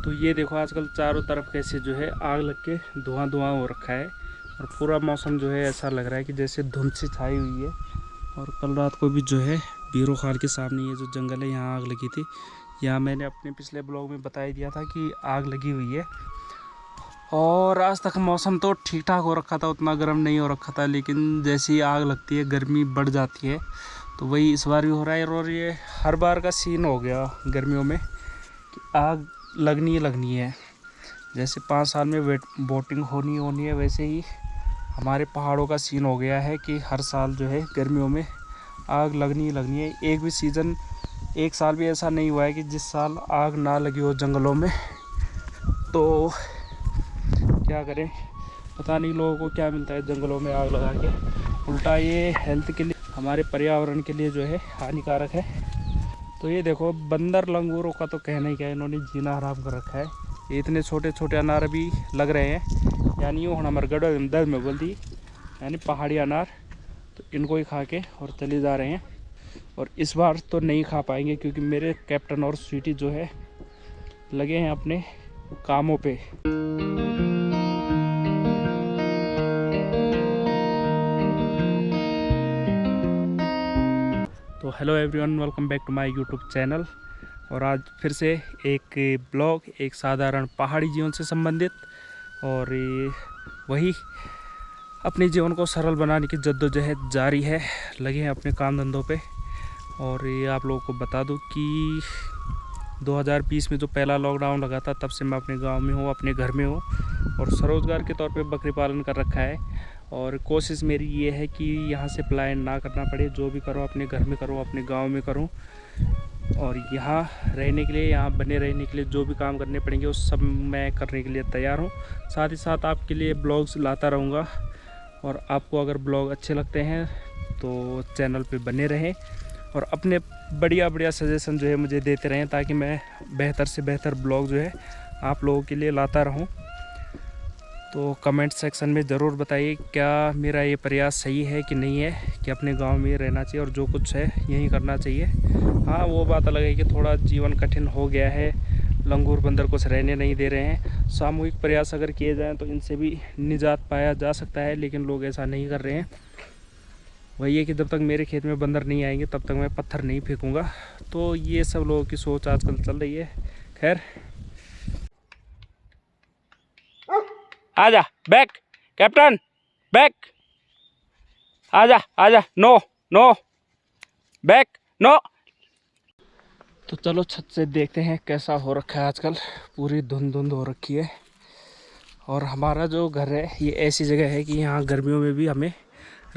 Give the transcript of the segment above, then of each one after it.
तो ये देखो आजकल चारों तरफ कैसे जो है आग लग के धुआं धुआं हो रखा है और पूरा मौसम जो है ऐसा लग रहा है कि जैसे धुंध सी छाई हुई है। और कल रात को भी जो है बीरो खाल के सामने ये जो जंगल है यहाँ आग लगी थी। यहाँ मैंने अपने पिछले ब्लॉग में बता ही दिया था कि आग लगी हुई है। और आज तक मौसम तो ठीक ठाक हो रखा था, उतना गर्म नहीं हो रखा था, लेकिन जैसी आग लगती है गर्मी बढ़ जाती है। तो वही इस बार भी हो रहा है और ये हर बार का सीन हो गया गर्मियों में कि आग लगनी ही लगनी है। जैसे 5 साल में बोटिंग होनी है, वैसे ही हमारे पहाड़ों का सीन हो गया है कि हर साल जो है गर्मियों में आग लगनी ही लगनी है। एक भी सीज़न, एक साल भी ऐसा नहीं हुआ है कि जिस साल आग ना लगी हो जंगलों में। तो क्या करें, पता नहीं लोगों को क्या मिलता है जंगलों में आग लगा के। उल्टा ये हेल्थ के लिए, हमारे पर्यावरण के लिए जो है हानिकारक है। तो ये देखो बंदर लंगूरों का तो कहना ही क्या है, इन्होंने जीना हराम कर रखा है। ये इतने छोटे छोटे अनार अभी लग रहे हैं, यानी वो हमारे गढ़ दर्द में बोल दी, यानी पहाड़ी अनार। तो इनको ही खा के और चले जा रहे हैं। और इस बार तो नहीं खा पाएंगे क्योंकि मेरे कैप्टन और स्वीटी जो है लगे हैं अपने कामों पे। तो hello everyone, welcome back to my YouTube channel. और आज फिर से एक ब्लॉग, एक साधारण पहाड़ी जीवन से संबंधित, और वही अपने जीवन को सरल बनाने की जद्दोजहद जारी है। लगे हैं अपने काम धंधों पे। और ये आप लोगों को बता दूं कि 2020 में जो पहला लॉकडाउन लगा था, तब से मैं अपने गांव में हूँ, अपने घर में हूँ और स्वरोजगार के तौर पे बकरी पालन कर रखा है। और कोशिश मेरी ये है कि यहाँ से पलायन ना करना पड़े, जो भी करो अपने घर में करूँ, अपने गांव में करूँ। और यहाँ रहने के लिए, यहाँ बने रहने के लिए जो भी काम करने पड़ेंगे वो सब मैं करने के लिए तैयार हूँ। साथ ही साथ आपके लिए ब्लॉग्स लाता रहूँगा। और आपको अगर ब्लॉग अच्छे लगते हैं तो चैनल पे बने रहें और अपने बढ़िया बढ़िया सजेशन जो है मुझे देते रहें, ताकि मैं बेहतर से बेहतर ब्लॉग जो है आप लोगों के लिए लाता रहूं। तो कमेंट सेक्शन में ज़रूर बताइए क्या मेरा ये प्रयास सही है कि नहीं है, कि अपने गांव में रहना चाहिए और जो कुछ है यही करना चाहिए। हाँ, वो बात अलग है कि थोड़ा जीवन कठिन हो गया है, लंगूर बंदर कुछ रहने नहीं दे रहे हैं। सामूहिक प्रयास अगर किए जाएँ तो इनसे भी निजात पाया जा सकता है, लेकिन लोग ऐसा नहीं कर रहे हैं। वही है कि जब तक मेरे खेत में बंदर नहीं आएंगे तब तक मैं पत्थर नहीं फेंकूंगा। तो ये सब लोगों की सोच आजकल चल रही है। खैर, आजा बैक कैप्टन, बैक, आजा आजा, नो नो, बैक नो। तो चलो छत से देखते हैं कैसा हो रखा है आजकल। पूरी धुंध धुंध हो रखी है। और हमारा जो घर है ये ऐसी जगह है कि यहाँ गर्मियों में भी हमें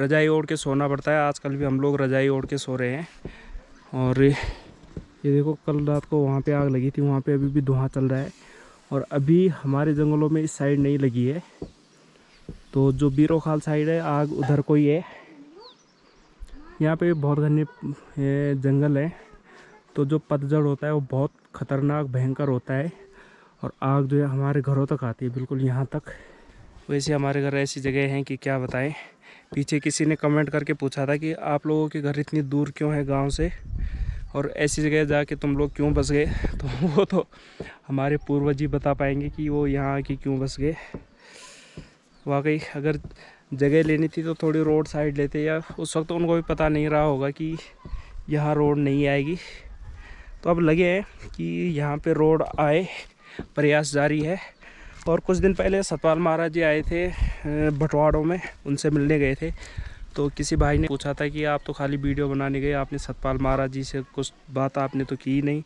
रजाई ओढ़ के सोना पड़ता है। आजकल भी हम लोग रजाई ओढ़ के सो रहे हैं। और ये देखो कल रात को वहाँ पे आग लगी थी, वहाँ पे अभी भी धुआं चल रहा है। और अभी हमारे जंगलों में इस साइड नहीं लगी है, तो जो बीरो खाल साइड है आग उधर को ही है। यहाँ पे बहुत घने जंगल है, तो जो पतझड़ होता है वो बहुत ख़तरनाक भयंकर होता है। और आग जो है हमारे घरों तक आती है, बिल्कुल यहाँ तक। वैसे हमारे घर ऐसी जगह हैं कि क्या बताएं। पीछे किसी ने कमेंट करके पूछा था कि आप लोगों के घर इतनी दूर क्यों है गांव से, और ऐसी जगह जाके तुम लोग क्यों बस गए। तो वो तो हमारे पूर्वज ही बता पाएंगे कि वो यहाँ आके क्यों बस गए। वाकई अगर जगह लेनी थी तो थोड़ी रोड साइड लेते, या उस वक्त उनको भी पता नहीं रहा होगा कि यहाँ रोड नहीं आएगी। तो अब लगे हैं कि यहाँ पे रोड आए, प्रयास जारी है। और कुछ दिन पहले सतपाल महाराज जी आए थे भटवाड़ों में, उनसे मिलने गए थे। तो किसी भाई ने पूछा था कि आप तो खाली वीडियो बनाने गए, आपने सतपाल महाराज जी से कुछ बात आपने तो की नहीं।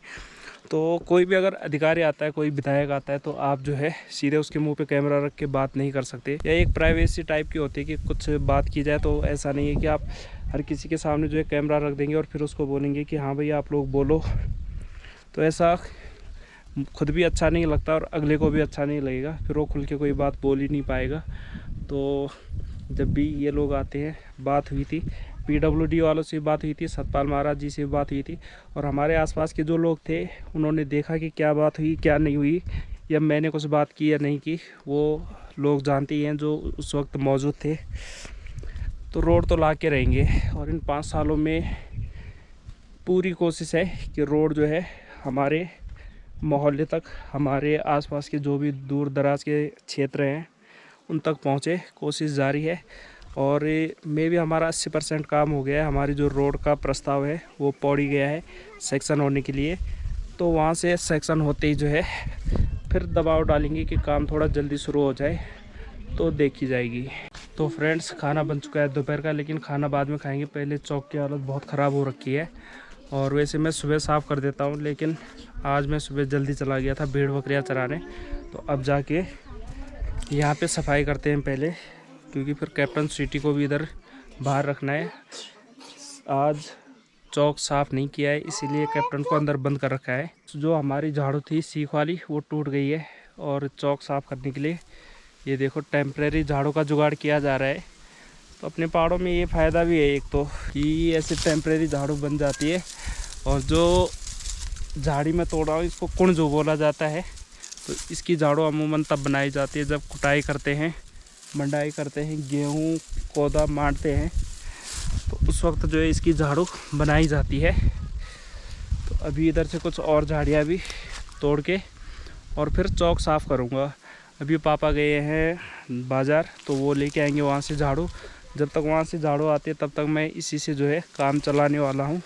तो कोई भी अगर अधिकारी आता है, कोई विधायक आता है, तो आप जो है सीधे उसके मुंह पे कैमरा रख के बात नहीं कर सकते। या एक प्राइवेसी टाइप की होती है कि कुछ बात की जाए, तो ऐसा नहीं है कि आप हर किसी के सामने जो है कैमरा रख देंगे और फिर उसको बोलेंगे कि हाँ भाई आप लोग बोलो। तो ऐसा खुद भी अच्छा नहीं लगता और अगले को भी अच्छा नहीं लगेगा, फिर वो खुल के कोई बात बोल ही नहीं पाएगा। तो जब भी ये लोग आते हैं, बात हुई थी PWD वालों से बात हुई थी, सतपाल महाराज जी से बात हुई थी। और हमारे आसपास के जो लोग थे उन्होंने देखा कि क्या बात हुई क्या नहीं हुई, या मैंने कुछ बात की या नहीं की, वो लोग जानते ही हैं जो उस वक्त मौजूद थे। तो रोड तो ला के रहेंगे और इन 5 सालों में पूरी कोशिश है कि रोड जो है हमारे मोहल्ले तक, हमारे आसपास के जो भी दूर दराज के क्षेत्र हैं उन तक पहुँचे। कोशिश जारी है और में भी हमारा 80% काम हो गया है। हमारी जो रोड का प्रस्ताव है वो पौड़ी गया है सेक्शन होने के लिए, तो वहाँ से सेक्शन होते ही जो है फिर दबाव डालेंगे कि काम थोड़ा जल्दी शुरू हो जाए, तो देखी जाएगी। तो फ्रेंड्स, खाना बन चुका है दोपहर का, लेकिन खाना बाद में खाएंगे। पहले चौक की हालत बहुत ख़राब हो रखी है और वैसे मैं सुबह साफ़ कर देता हूँ, लेकिन आज मैं सुबह जल्दी चला गया था भेड़ बकरियाँ चराने, तो अब जाके यहाँ पे सफाई करते हैं पहले, क्योंकि फिर कैप्टन सिटी को भी इधर बाहर रखना है। आज चौक साफ़ नहीं किया है, इसीलिए कैप्टन को अंदर बंद कर रखा है। जो हमारी झाड़ू थी सीख वाली, वो टूट गई है और चौक साफ़ करने के लिए ये देखो टेम्परेरी झाड़ू का जुगाड़ किया जा रहा है। तो अपने पहाड़ों में ये फ़ायदा भी है एक तो कि ऐसे टेम्परेरी झाड़ू बन जाती है, और जो झाड़ी में तोड़ा हूँ इसको कुण जो बोला जाता है, तो इसकी झाड़ू अमूमन तब बनाई जाती है जब कुटाई करते हैं, मंडाई करते हैं, गेहूँ कोदा मारते हैं, तो उस वक्त जो है इसकी झाड़ू बनाई जाती है। तो अभी इधर से कुछ और झाड़ियाँ भी तोड़ के और फिर चौक साफ़ करूँगा। अभी पापा गए हैं बाज़ार, तो वो लेके आएंगे वहाँ से झाड़ू। जब तक वहाँ से झाड़ू आती है तब तक मैं इसी से जो है काम चलाने वाला हूँ,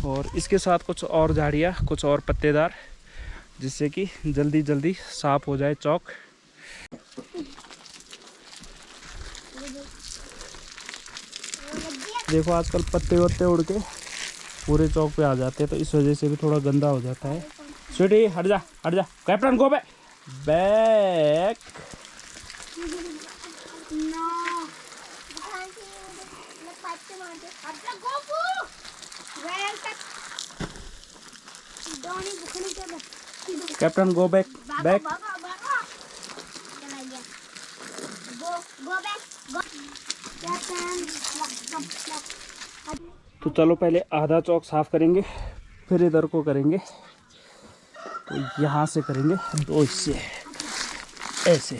और इसके साथ कुछ और झाड़ियाँ, कुछ और पत्तेदार, जिससे कि जल्दी जल्दी साफ़ हो जाए चौक। देखो आजकल पत्ते वत्ते उड़ के पूरे चौक पे आ जाते हैं, तो इस वजह से भी थोड़ा गंदा हो जाता है। स्वीटी हट जा, हट जा, captain go back. Captain go back, back. तो चलो पहले आधा चौक साफ करेंगे, फिर इधर को करेंगे। तो यहाँ से करेंगे दो हिस्से ऐसे।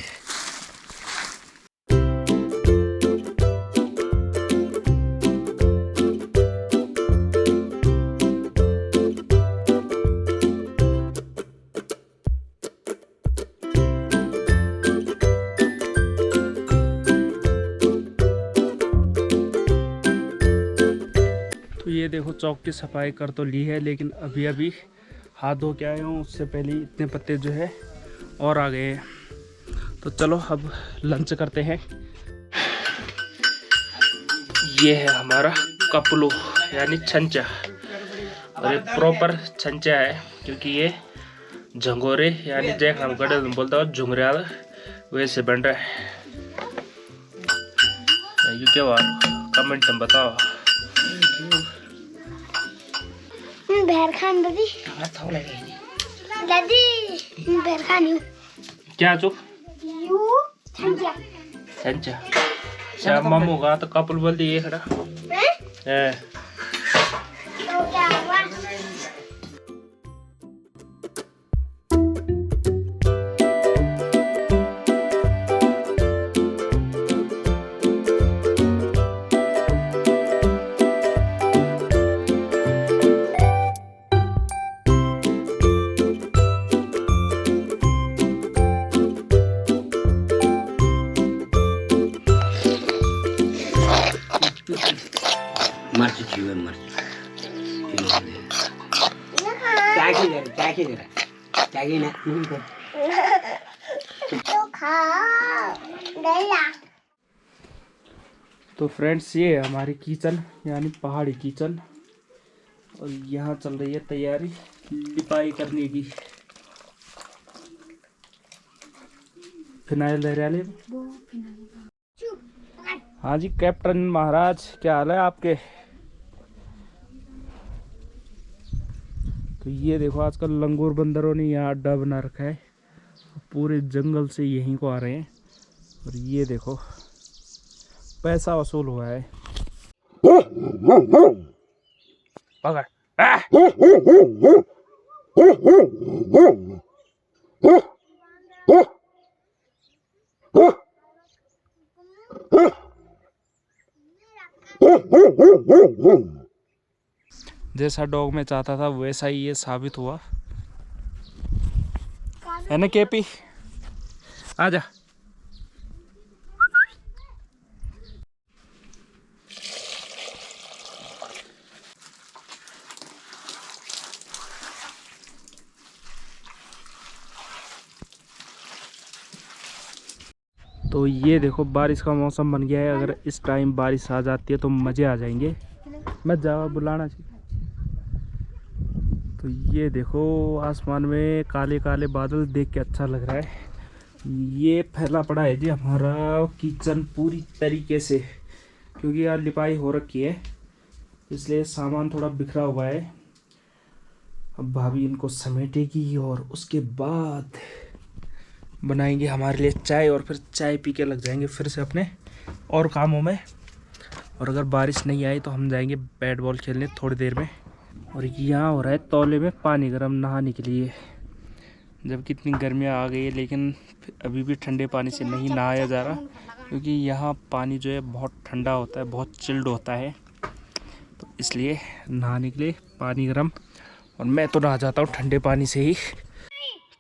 तो ये देखो चौक की सफाई कर तो ली है, लेकिन अभी अभी हाथ धो के आए हूँ, उससे पहले इतने पत्ते जो है और आ गए हैं। तो चलो अब लंच करते हैं। ये है हमारा कपलू यानी छंचा, और ये प्रॉपर छंचा है, क्योंकि ये झंगोरे यानी जैक हम गड़े बोलता हूँ झुंगरियाल वैसे बन रहा है। ये क्या हुआ कमेंट में बताओ। बैर खान दादी दादी बैर खान क्या चुप यू छंचा छंचा शाम मामू का तो कपल बोल दिए खड़ा है। तो क्या हुआ? मर्च चूहे मर्च चाकी ना तो खा गया। तो फ्रेंड्स ये है हमारी किचन यानी पहाड़ी किचन, और यहाँ चल रही है तैयारी लिपाई करने की। फिनाइल दे। हाँ जी कैप्टन महाराज, क्या हाल है आपके? तो ये देखो आजकल लंगूर बंदरों ने यहाँ अड्डा बना रखा है, पूरे जंगल से यहीं को आ रहे हैं, और ये देखो पैसा वसूल हुआ है। पकड़ जैसा डॉग में चाहता था वैसा ही ये साबित हुआ। है ना केपी? आजा। तो ये देखो बारिश का मौसम बन गया है। अगर इस टाइम बारिश आ जाती है तो मज़े आ जाएंगे। मैं जावा बुलाना चाहिए। तो ये देखो आसमान में काले काले बादल देख के अच्छा लग रहा है। ये फैला पड़ा है जी हमारा किचन पूरी तरीके से, क्योंकि यार लिपाई हो रखी है इसलिए सामान थोड़ा बिखरा हुआ है। अब भाभी इनको समेटेगी और उसके बाद बनाएंगे हमारे लिए चाय, और फिर चाय पी के लग जाएंगे फिर से अपने और कामों में। और अगर बारिश नहीं आई तो हम जाएंगे बैट बॉल खेलने थोड़ी देर में। और यहाँ हो रहा है तौले में पानी गर्म नहाने के लिए, जब कितनी गर्मियाँ आ गई है लेकिन अभी भी ठंडे पानी से नहीं नहाया जा रहा, क्योंकि यहाँ पानी जो है बहुत ठंडा होता है, बहुत चिल्ड होता है, तो इसलिए नहाने के लिए पानी गर्म। और मैं तो नहा जाता हूँ ठंडे पानी से ही।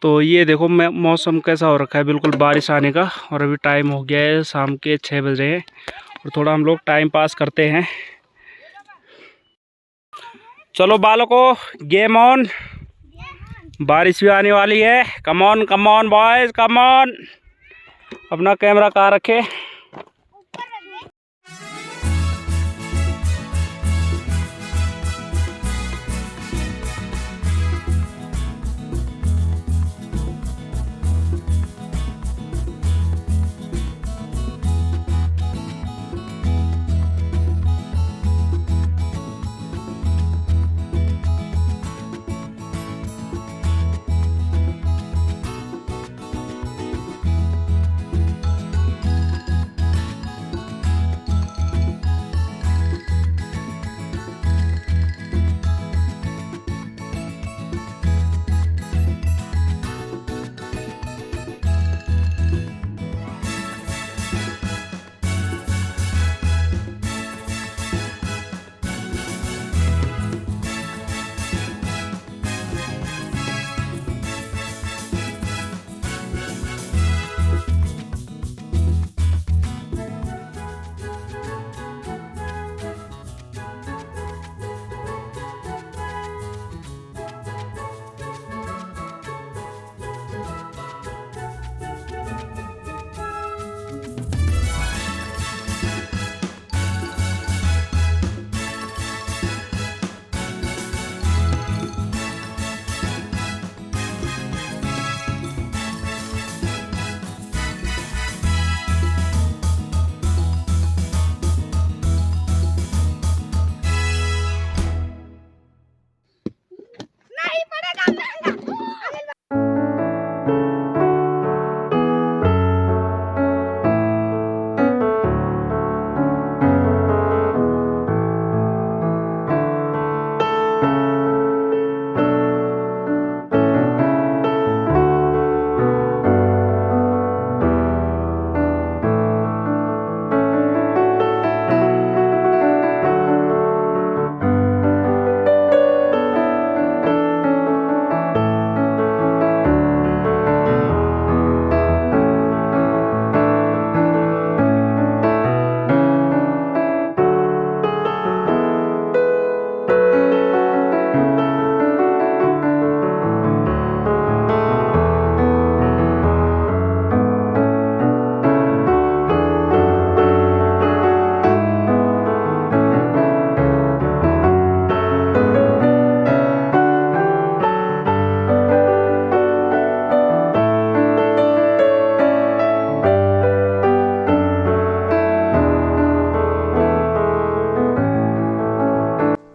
तो ये देखो मौसम कैसा हो रखा है, बिल्कुल बारिश आने का। और अभी टाइम हो गया है शाम के 6 बज रहे हैं और थोड़ा हम लोग टाइम पास करते हैं। चलो बालकों, गेम ऑन। बारिश भी आने वाली है। Come on boys, come on. अपना कैमरा कहाँ रखे?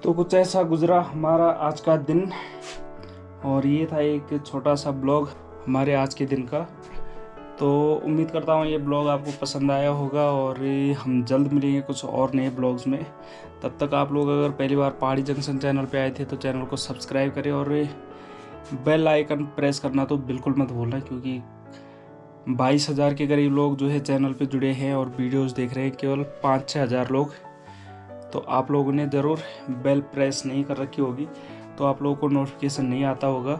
तो कुछ ऐसा गुजरा हमारा आज का दिन, और ये था एक छोटा सा ब्लॉग हमारे आज के दिन का। तो उम्मीद करता हूँ ये ब्लॉग आपको पसंद आया होगा, और हम जल्द मिलेंगे कुछ और नए ब्लॉग्स में। तब तक आप लोग अगर पहली बार पहाड़ी जंक्शन चैनल पे आए थे तो चैनल को सब्सक्राइब करें, और बेल आइकन प्रेस करना तो बिल्कुल मत भूलना, क्योंकि 22,000 के करीब लोग जो है चैनल पे जुड़े हैं और वीडियोस देख रहे हैं, केवल 5-6 हज़ार लोग। तो आप लोगों ने ज़रूर बेल प्रेस नहीं कर रखी होगी, तो आप लोगों को नोटिफिकेशन नहीं आता होगा।